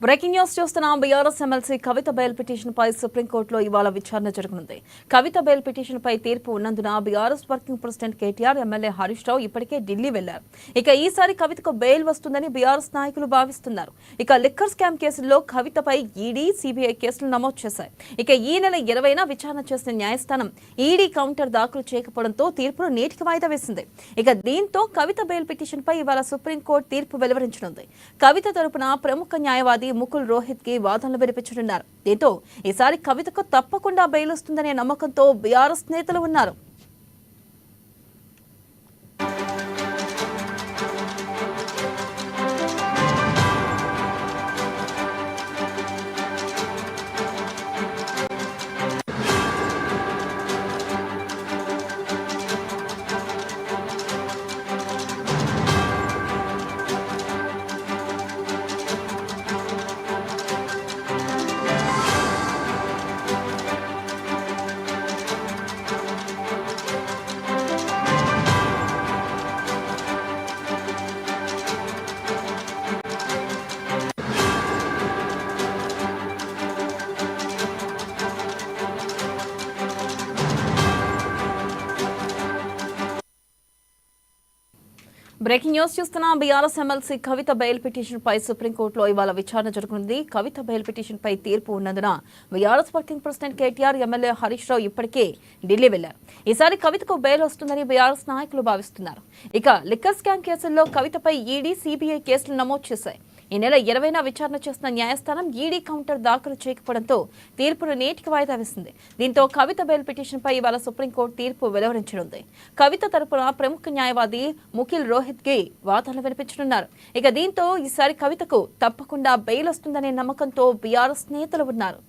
Breaking news చూస్తున్నాం. BRS MLC కవిత bail petition పై సుప్రీంకోర్టులో ఇవాళ విచారణ జరగనుంది. కవిత బెయిల్ పిటిషన్ పై తీర్పు ఉన్నందున BRS working president KTR, MLA Harish Rao ఇప్పటికే ఢిల్లీ వెళ్లారు. ఇక ఈసారి కవితకు బెయిల్ వస్తుందని బీఆర్ఎస్ నాయకులు భావిస్తున్నారు. ఇక లిక్కర్ స్కామ్ కేసుల్లో కవితపై ఈడీ, సిబిఐ కేసులు నమోదు చేశాయి. ఇక ఈ నెల 20న విచారణ చేసిన న్యాయస్థానం ఈడీ కౌంటర్ దాఖలు చేయకపోవడంతో తీర్పును నేటికి వాయిదా వేసింది. ఇక దీంతో కవిత బెయిల్ పిటిషన్ పై ఇవాళ సుప్రీంకోర్టు తీర్పు వెలువరించనుంది. కవిత తరపున ప్రముఖ న్యాయవాది ముకుల్ రోహిత్ కి వాదనలు వినిపించనున్నారు. దీంతో ఈసారి కవితకు తప్పకుండా బెయిల్ వస్తుందనే నమ్మకంతో బీఆర్ఎస్ నేతలు ఉన్నారు. బ్రేకింగ్ న్యూస్ చూస్తున్నాం. బీఆర్ఎస్ ఎమ్మెల్సీ కవిత బెయిల్ పిటిషన్ పై సుప్రీంకోర్టులో ఇవాళ విచారణ జరగనుంది. కవిత బెయిల్ పిటిషన్ పై తీర్పు ఉన్నందున BRS working president KTR, MLA Harish Rao ఇప్పటికే ఢిల్లీ వెళ్లారు. ఈసారి కవితకు బెయిల్ వస్తుందని బీఆర్ఎస్ నాయకులు భావిస్తున్నారు. ఇక లిక్కర్ స్కామ్ కేసుల్లో కవితపై ఈడీ, సిబిఐ కేసులు నమోదు చేశాయి. ఈ నెల 20న విచారణ చేసిన న్యాయస్థానం ఈడీ కౌంటర్ దాఖలు చేయకపోవడంతో తీర్పును నేటికి వాయిదా వేసింది. దీంతో కవిత బెయిల్ పిటిషన్ పై ఇవాళ సుప్రీంకోర్టు తీర్పు వెలువరించనుంది. కవిత తరపున ప్రముఖ న్యాయవాది ముకుల్ రోహిత్ కి వాదనలు వినిపించనున్నారు. ఇక దీంతో ఈసారి కవితకు తప్పకుండా బెయిల్ వస్తుందనే నమ్మకంతో బీఆర్ఎస్ నేతలు ఉన్నారు.